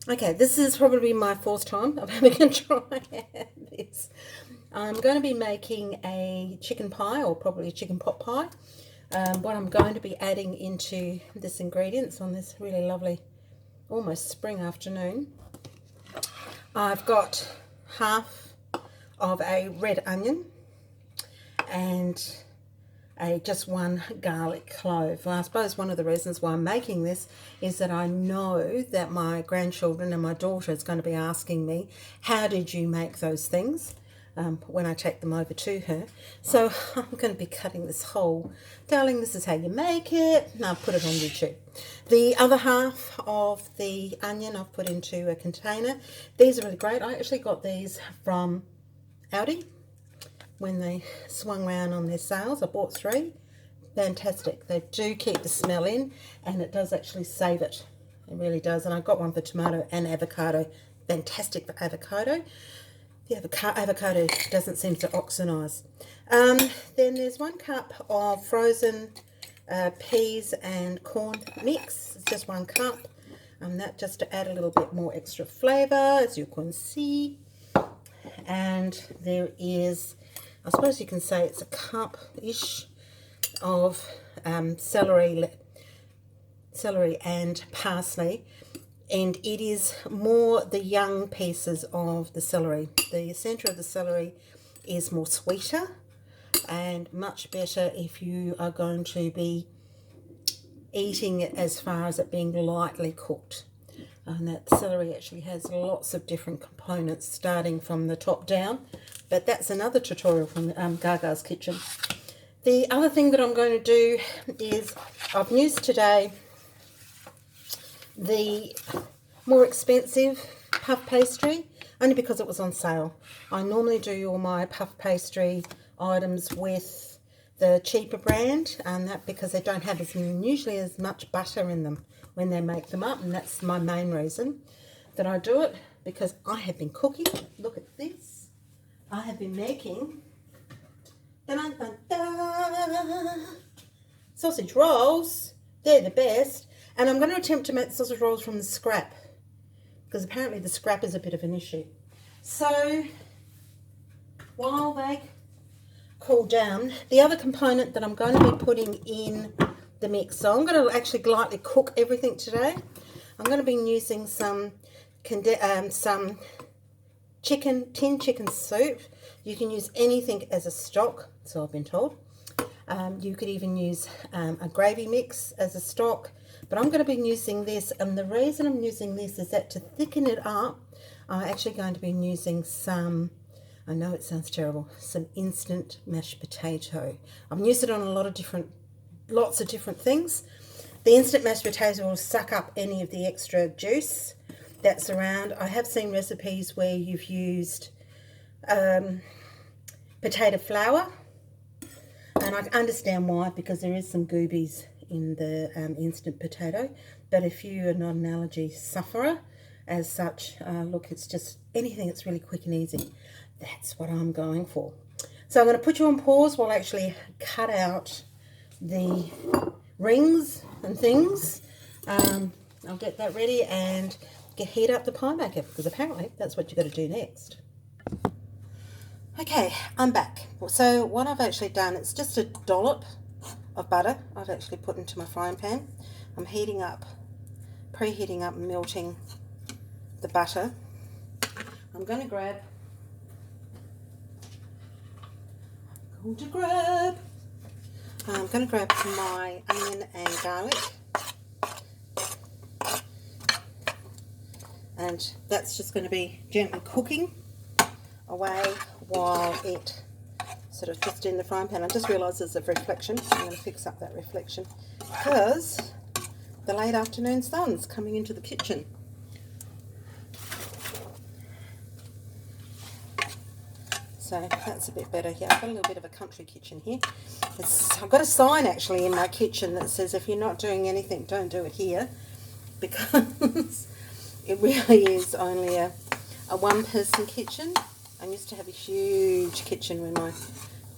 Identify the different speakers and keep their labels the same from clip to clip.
Speaker 1: Okay, this is probably my fourth time of having a try at this. I'm going to be making a chicken pie, or probably a chicken pot pie. What I'm going to be adding into this ingredients on this really lovely, almost spring afternoon. I've got half of a red onion and just one garlic clove. Well, I suppose one of the reasons why I'm making this is that I know that my grandchildren and my daughter is going to be asking me, how did you make those things? When I take them over to her. So I'm going to be cutting this whole, darling, this is how you make it. And I'll put it on YouTube. The other half of the onion I've put into a container. These are really great. I actually got these from Aldi when they swung round on their sales. I bought 3. Fantastic. They do keep the smell in, and it does actually save it. It really does. And I got one for tomato and avocado. Fantastic for avocado. The avocado doesn't seem to oxidize. Then there's 1 cup of frozen peas and corn mix. It's just 1 cup. That just to add a little bit more extra flavor, as you can see. And there is, I suppose you can say it's a cup-ish of celery and parsley, and it is more the young pieces of the celery. The centre of the celery is more sweeter and much better if you are going to be eating it as far as it being lightly cooked. And that celery actually has lots of different components starting from the top down, but that's another tutorial from Gaga's Kitchen. The other thing that I'm going to do is I've used today the more expensive puff pastry, only because it was on sale. I normally do all my puff pastry items with the cheaper brand, and that because they don't have usually as much butter in them when they make them up, and that's my main reason that I do it, because I have been cooking. Look at this. I have been making sausage rolls. They're the best. And I'm going to attempt to make the sausage rolls from the scrap, because apparently the scrap is a bit of an issue. So while they cool down, the other component that I'm going to be putting in the mix, so I'm going to actually lightly cook everything today. I'm going to be using some tin chicken soup. You can use anything as a stock, so I've been told. You could even use a gravy mix as a stock, but I'm going to be using this, and the reason I'm using this is that to thicken it up, I'm actually going to be using some, I know it sounds terrible, some instant mashed potato. I've used it on lots of different things. The instant mashed potato will suck up any of the extra juice that's around. I have seen recipes where you've used potato flour, and I understand why, because there is some goobies in the instant potato. But if you are not an allergy sufferer as such, look, it's just anything that's really quick and easy. That's what I'm going for. So I'm going to put you on pause while I actually cut out the rings and things. I'll get that ready and heat up the pie maker, because apparently that's what you've got to do next. Okay, I'm back. So what I've actually done, it's just a dollop of butter I've actually put into my frying pan. I'm preheating up, melting the butter. I'm going to grab my onion and garlic, and that's just going to be gently cooking away while it sort of just in the frying pan. I just realised there's a reflection. I'm going to fix up that reflection because the late afternoon sun's coming into the kitchen. So that's a bit better here. I've got a little bit of a country kitchen here. I've got a sign actually in my kitchen that says, if you're not doing anything, don't do it here, because it really is only a one-person kitchen. I used to have a huge kitchen when my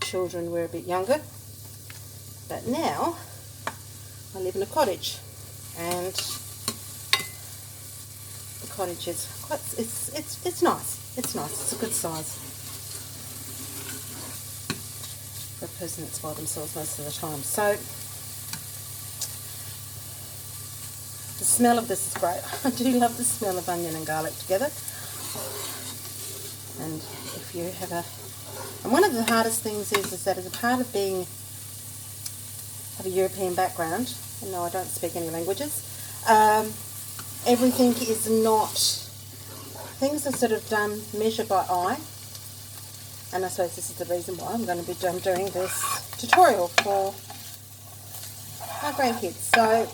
Speaker 1: children were a bit younger, but now I live in a cottage, and the cottage is quite, it's nice. It's nice. It's a good size for a person that's by themselves most of the time. So the smell of this is great. I do love the smell of onion and garlic together. And if you have and one of the hardest things is that as a part of have a European background, and no, I don't speak any languages, everything is not, things are sort of done, measured by eye, and I suppose this is the reason why I'm going to be doing this tutorial for my grandkids. So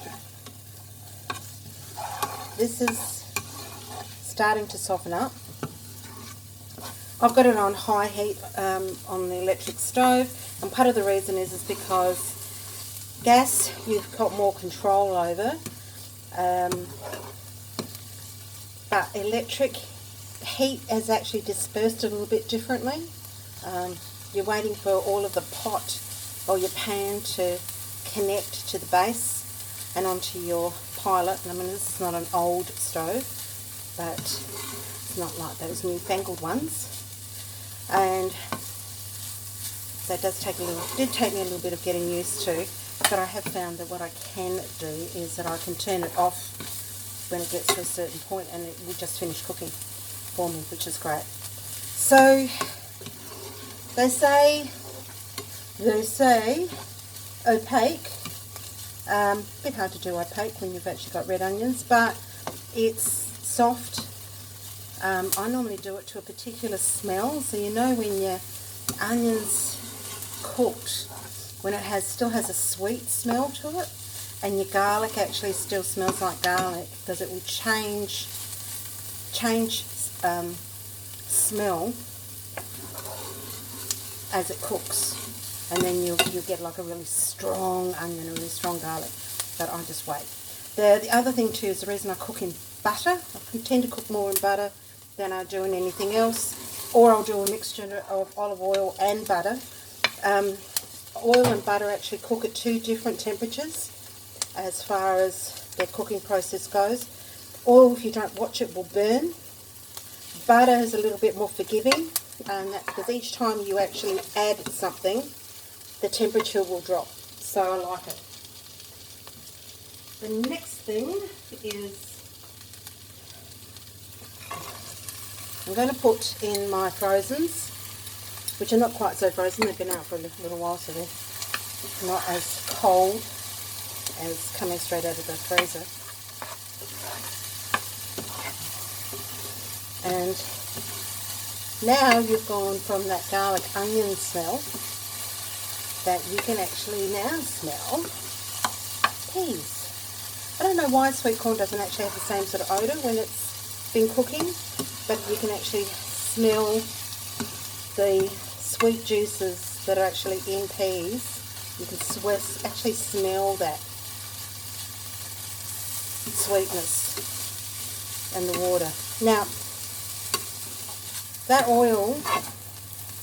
Speaker 1: this is starting to soften up. I've got it on high heat on the electric stove, and part of the reason is because gas you've got more control over, but electric heat has actually dispersed a little bit differently. You're waiting for all of the pot or your pan to connect to the base and onto your pilot. And I mean, this is not an old stove, but it's not like those newfangled ones. And so it did take me a little bit of getting used to, but I have found that what I can do is that I can turn it off when it gets to a certain point and it will just finish cooking for me, which is great. So they say opaque, a bit hard to do opaque when you've actually got red onions, but it's soft. I normally do it to a particular smell, so you know when your onions cooked, when it still has a sweet smell to it, and your garlic actually still smells like garlic, because it will change smell as it cooks, and then you'll get like a really strong onion and really strong garlic. But I just wait. The other thing too is the reason I cook in butter. I tend to cook more in butter than I do in anything else, or I'll do a mixture of olive oil and butter. Oil and butter actually cook at two different temperatures as far as their cooking process goes. Oil, if you don't watch it, will burn. Butter is a little bit more forgiving, and that's because each time you actually add something, the temperature will drop. So I like it. The next thing is I'm going to put in my frozens, which are not quite so frozen. They've been out for a little while, so they're not as cold as coming straight out of the freezer. And now you've gone from that garlic onion smell that you can actually now smell peas. I don't know why sweet corn doesn't actually have the same sort of odour when it's been cooking, but you can actually smell the sweet juices that are actually in peas. You can actually smell that sweetness and the water. Now, that oil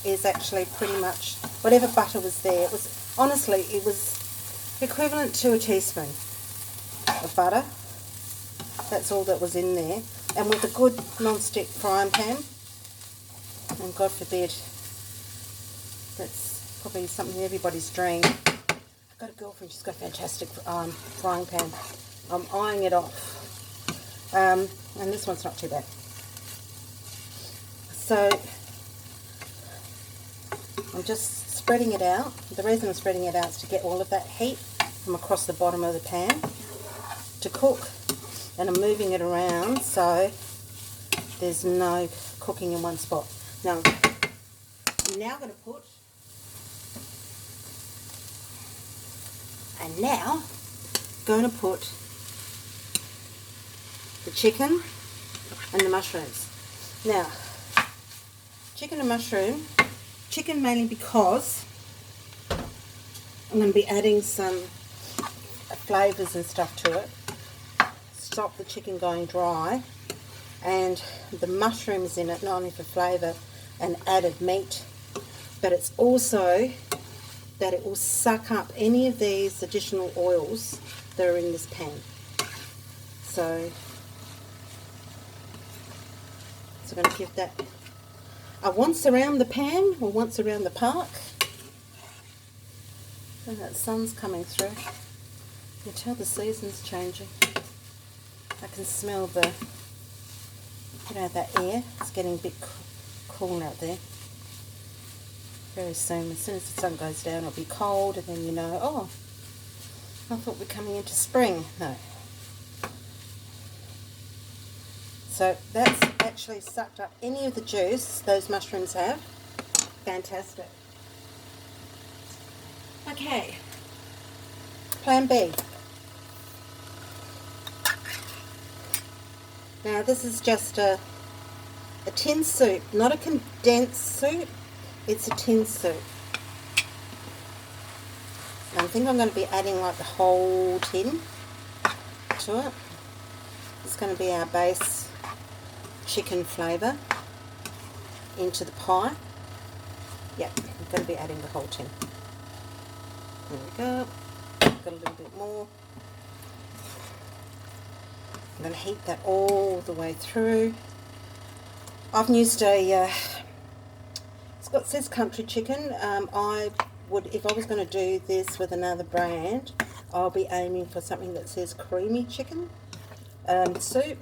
Speaker 1: is actually pretty much whatever butter was there. It was equivalent to a teaspoon of butter. That's all that was in there. And with a good non-stick frying pan, and God forbid, that's probably something everybody's dream. I've got a girlfriend, she's got a fantastic frying pan. I'm eyeing it off. And this one's not too bad. So I'm just spreading it out. The reason I'm spreading it out is to get all of that heat from across the bottom of the pan to cook. And I'm moving it around so there's no cooking in one spot. Now, I'm now going to put, the chicken and the mushrooms. Now, chicken and mushroom, chicken mainly because I'm going to be adding some flavours and stuff to it. Stop the chicken going dry, and the mushrooms in it not only for flavour and added meat, but it's also that it will suck up any of these additional oils that are in this pan. So So I'm going to give that a once around the pan or once around the park. And that sun's coming through. You can tell the season's changing. I can smell the, that air. It's getting a bit cool out there. Very soon, as soon as the sun goes down, it'll be cold, and then you know, oh, I thought we're coming into spring. No. So that's actually sucked up any of the juice those mushrooms have. Fantastic. Okay, plan B. Now this is just a tin soup, not a condensed soup, it's a tin soup. And I think I'm going to be adding like the whole tin to it. It's going to be our base chicken flavour into the pie. Yep, I'm going to be adding the whole tin. There we go. Got a little bit more. I'm going to heat that all the way through. I've used a, it says country chicken. I would, if I was going to do this with another brand, I'll be aiming for something that says creamy chicken soup,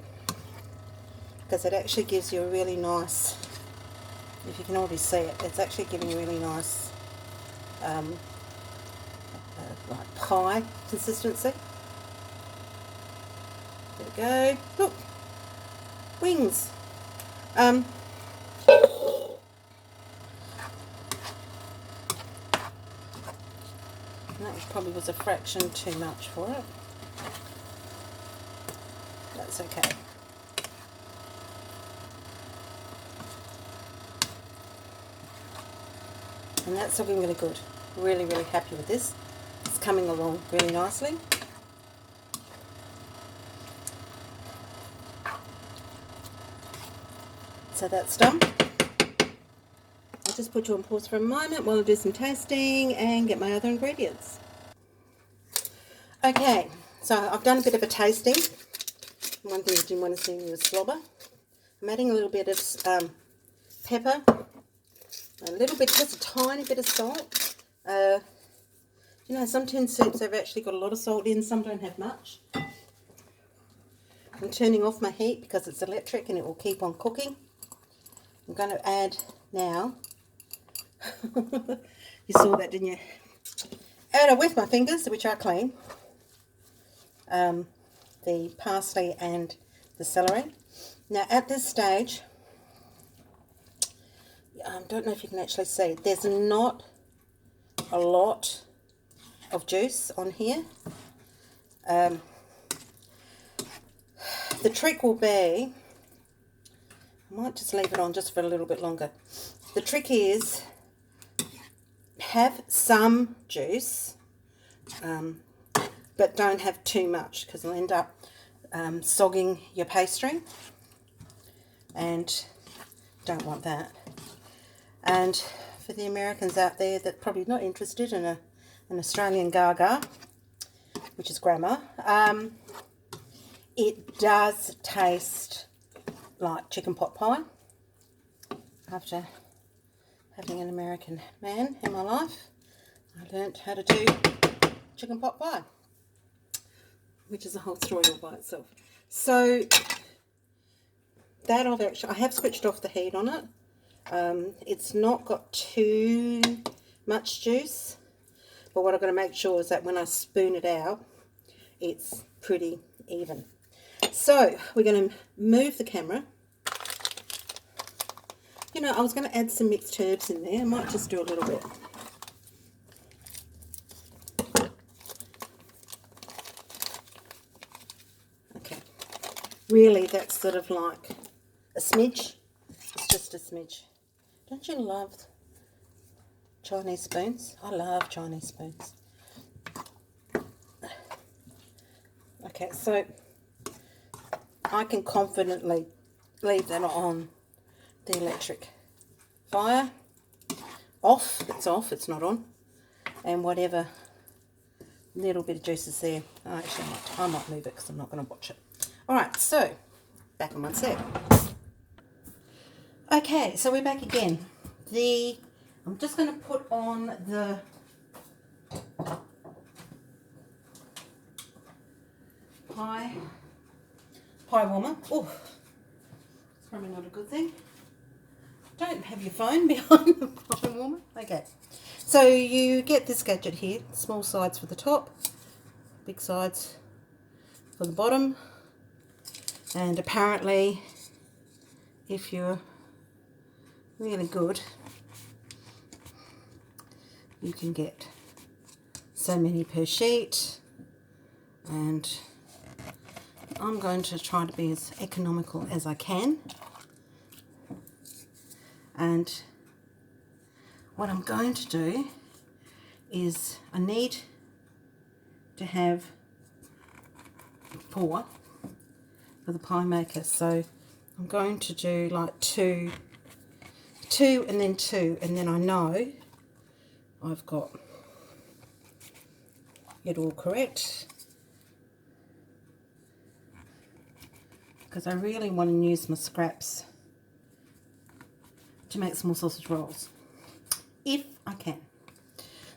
Speaker 1: because it actually gives you a really nice, if you can already see it, it's actually giving you a really nice like pie consistency. There we go. Look, wings. That probably was a fraction too much for it. That's okay. And that's looking really good. Really, really happy with this. It's coming along really nicely. So that's done. I'll just put you on pause for a moment while I do some tasting and get my other ingredients. Okay, so I've done a bit of a tasting. One thing you didn't want to see me was slobber. I'm adding a little bit of pepper, a little bit, just a tiny bit of salt. You know, some tin soups have actually got a lot of salt in, some don't have much. I'm turning off my heat because it's electric and it will keep on cooking. I'm going to add now, you saw that, didn't you? Add with my fingers, which are clean, the parsley and the celery. Now at this stage, I don't know if you can actually see, there's not a lot of juice on here. The trick will be, I might just leave it on just for a little bit longer. The trick is have some juice, but don't have too much, because it'll end up sogging your pastry, and don't want that. And for the Americans out there that probably not interested in an Australian gaga, which is grandma, it does taste like chicken pot pie. After having an American man in my life, I learnt how to do chicken pot pie, which is a whole story all by itself. So that I have switched off the heat on it. It's not got too much juice, but what I've got to make sure is that when I spoon it out, it's pretty even. So we're going to move the camera. You know, I was going to add some mixed herbs in there. I might just do a little bit. Okay. Really, that's sort of like a smidge. It's just a smidge. Don't you love Chinese spoons? I love Chinese spoons. Okay, so I can confidently leave that on the electric fire. Off, it's off, it's not on. And whatever little bit of juice is there, actually I might move it because I'm not going to watch it. Alright, so back in one sec. Okay, so we're back again. I'm just going to put on the pie warmer. Oh, it's probably not a good thing. Don't have your phone behind the pie warmer. Okay, so you get this gadget here, small sides for the top, big sides for the bottom, and apparently if you're really good, you can get so many per sheet, and I'm going to try to be as economical as I can. And what I'm going to do is I need to have 4 for the pie maker, so I'm going to do like two and then 2, and then I know I've got it all correct, because I really want to use my scraps to make small sausage rolls if I can.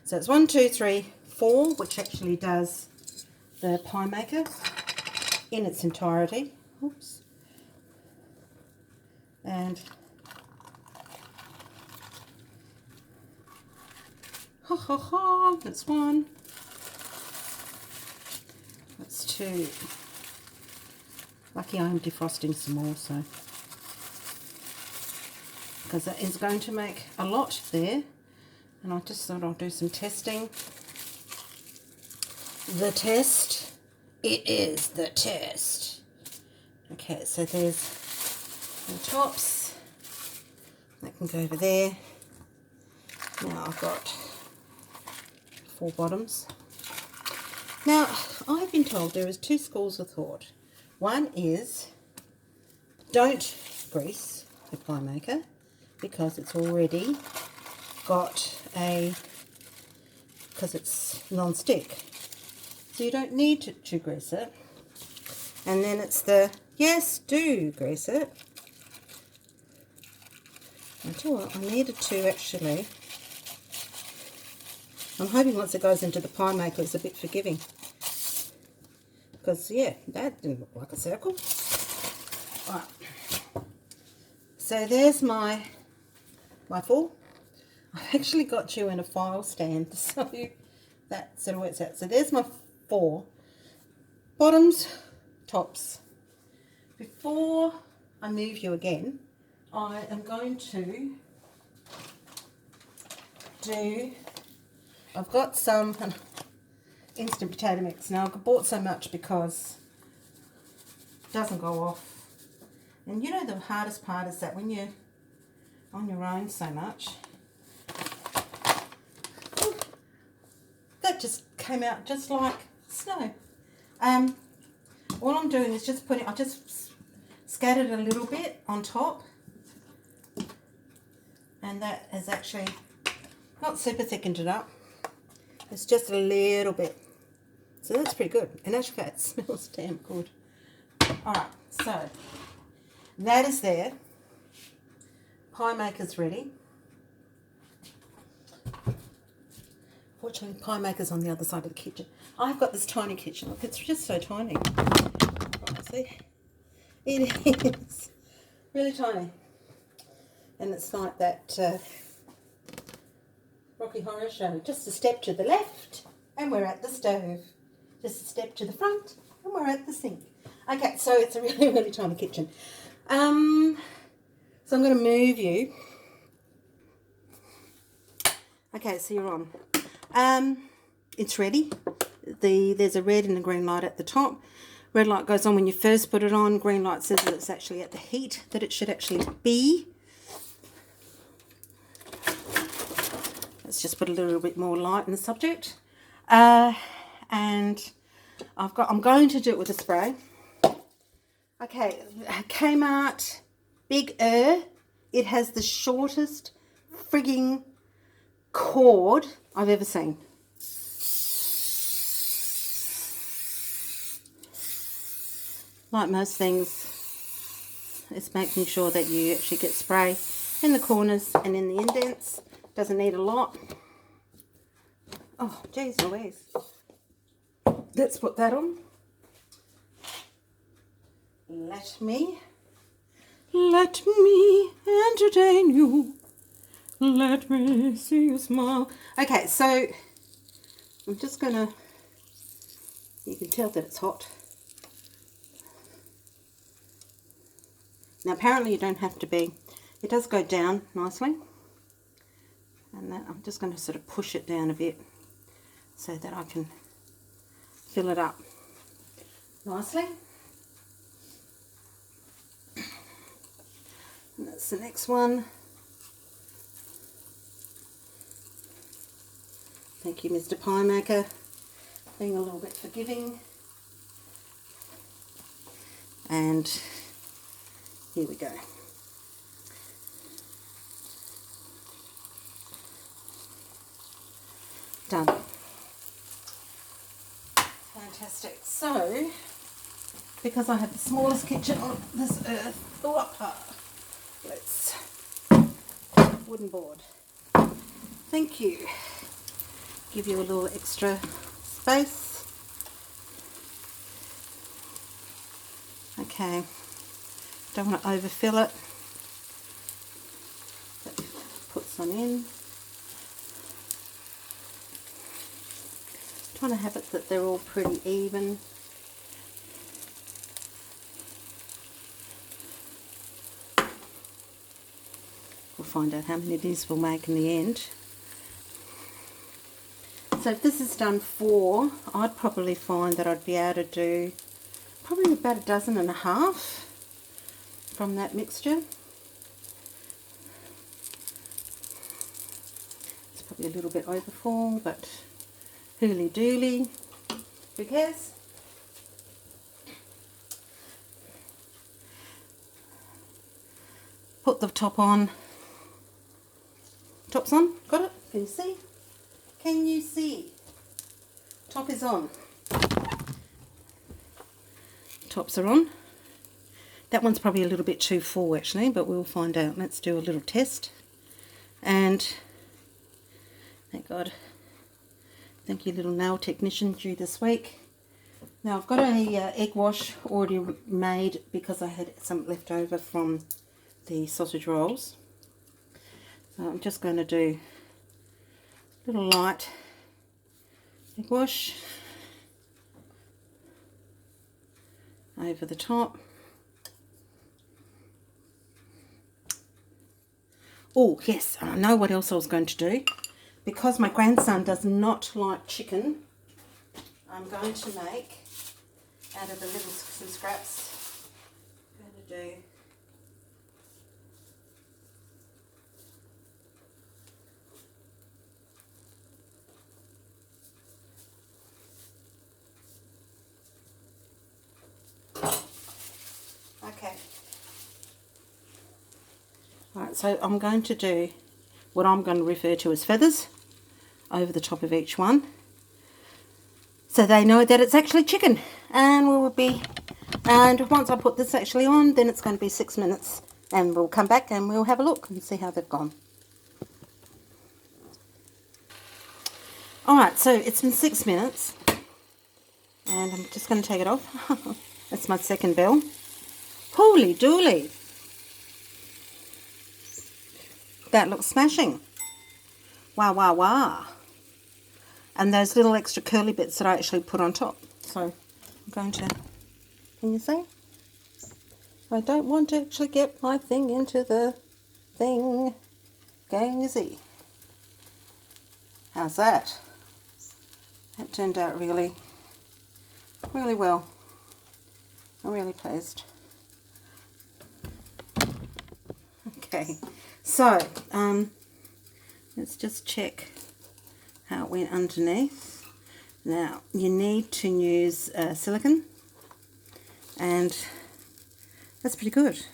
Speaker 1: So it's 1, 2, 3, 4, which actually does the pie maker in its entirety. Oops. And that's 1, that's 2. Lucky I'm defrosting some more, so because that is going to make a lot there, and I just thought I'll do some testing. The test, it is the test. Okay, so there's the tops, that can go over there. Now I've got 4 bottoms. Now I've been told there is 2 schools of thought. One is don't grease the pie maker because it's already got because it's non-stick, so you don't need to grease it. And then it's the yes, do grease it. I tell you what, I needed to actually. I'm hoping once it goes into the pie maker it's a bit forgiving, because yeah, that didn't look like a circle. Right, so there's my 4. I've actually got you in a file stand, so that sort of works out. So there's my 4 bottoms, tops. Before I move you again, I am going to do, I've got some instant potato mix. Now I've bought so much because it doesn't go off. And you know the hardest part is that when you're on your own so much, that just came out just like snow. All I'm doing is just I just scattered a little bit on top, and that has actually not super thickened it up. It's just a little bit. So that's pretty good. And actually it smells damn good. Alright, so that is there. Pie maker's ready. Fortunately, pie maker's on the other side of the kitchen. I've got this tiny kitchen. Look, it's just so tiny. Right, see? It is really tiny. And it's like that Rocky Horror Show. Just a step to the left and we're at the stove. Just a step to the front and we're at the sink. Okay, so it's a really, really tiny kitchen. So I'm going to move you. Okay, so you're on. It's ready. There's a red and a green light at the top. Red light goes on when you first put it on. Green light says that it's actually at the heat that it should actually be. Let's just put a little bit more light in the subject. And I'm going to do it with a spray. Okay, K Mart Big It has the shortest frigging cord I've ever seen. Like most things, is making sure that you actually get spray in the corners and in the indents. Doesn't need a lot. Oh, geez Louise. Let's put that on. Let me entertain you. Let me see you smile. Okay, so I'm just gonna, you can tell that it's hot. Now apparently you don't have to be, it does go down nicely. And that, I'm just going to sort of push it down a bit so that I can fill it up nicely. And that's the next one. Thank you, Mr. Pie Maker, being a little bit forgiving. And here we go. Done. Fantastic. So, because I have the smallest kitchen on this earth, let's wooden board. Thank you. Give you a little extra space. Okay. Don't want to overfill it. Put some in. Trying to have it that they're all pretty even. We'll find out how many of these we'll make in the end. So if this is done 4, I'd probably find that I'd be able to do probably about 1.5 dozen from that mixture. It's probably a little bit overfull, but hooly dooly, who cares? Put the top on. Top's on, got it? Can you see? Can you see? Top is on. Tops are on. That one's probably a little bit too full actually, but we'll find out. Let's do a little test. And thank God. Thank you, little nail technician, due this week. Now I've got a egg wash already made because I had some left over from the sausage rolls. So I'm just going to do a little light egg wash over the top. Oh yes, I know what else I was going to do. Because my grandson does not like chicken, I'm going to make, out of the little some scraps, I'm going to do okay. Alright, so I'm going to do what I'm going to refer to as feathers over the top of each one, so they know that it's actually chicken. And once I put this actually on, then it's going to be 6 minutes, and we'll come back and we'll have a look and see how they've gone. Alright, so it's been 6 minutes, and I'm just going to take it off. That's my second bell. Holy dooly! That looks smashing. Wow, wow, wow. And those little extra curly bits that I actually put on top. So I'm going to, can you see? I don't want to actually get my thing into the thing. Going easy. How's that? That turned out really, really well. I'm really pleased. Okay, so let's just check how it went underneath. Now you need to use silicone, and that's pretty good.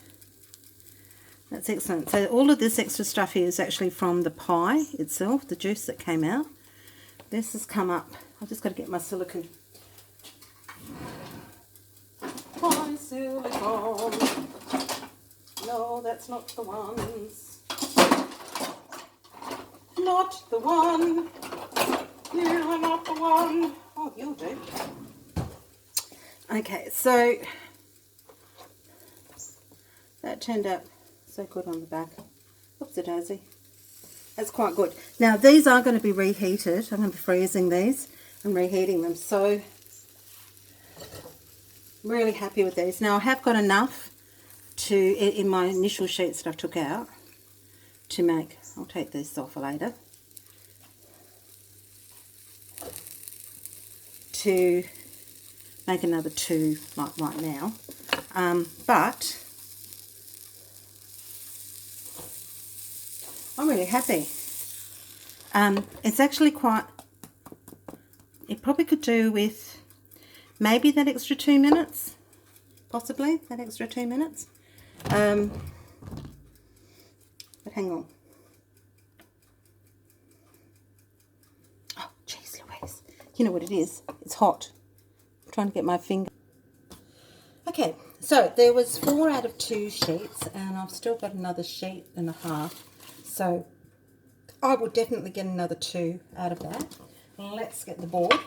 Speaker 1: That's excellent. So all of this extra stuff here is actually from the pie itself, the juice that came out. This has come up. I've just got to get my silicone. My silicone. that's not the ones. Not the one. You are not the one. Oh, you'll do. Okay, so that turned out so good on the back. Oopsie-daisy. That's quite good. Now, these are going to be reheated. I'm going to be freezing these and reheating them. So, I'm really happy with these. Now, I have got enough in my initial sheets that I took out to make. I'll take these off later. To make another 2 like right now. But I'm really happy. It's actually quite, it probably could do with maybe that extra 2 minutes, possibly that extra 2 minutes. But hang on. Oh, jeez Louise. You know what it is? It's hot. I'm trying to get my finger. Okay, so there was 4 out of 2 sheets, and I've still got another sheet and a half. So I will definitely get another 2 out of that. Let's get the board.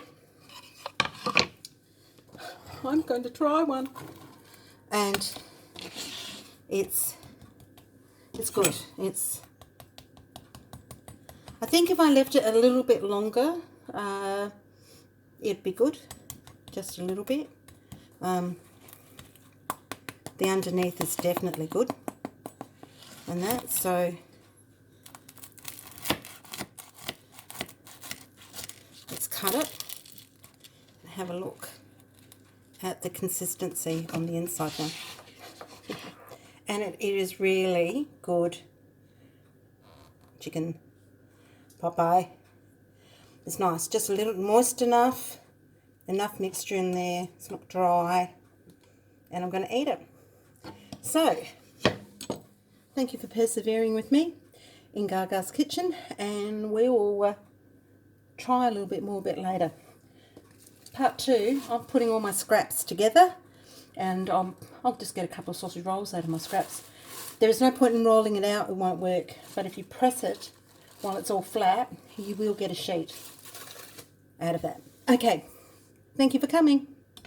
Speaker 1: I'm going to try one. And it's good. I think if I left it a little bit longer, it'd be good. Just a little bit. The underneath is definitely good. And that, so let's cut it and have a look at the consistency on the inside now. And it is really good chicken pot pie. It's nice, just a little moist enough mixture in there, it's not dry, and I'm going to eat it. So, thank you for persevering with me in Gaga's kitchen, and we will try a little bit more a bit later. Part 2, I'm putting all my scraps together, and I'll just get a couple of sausage rolls out of my scraps. There is no point in rolling it out, it won't work, but if you press it while it's all flat, you will get a sheet out of that. Okay, thank you for coming.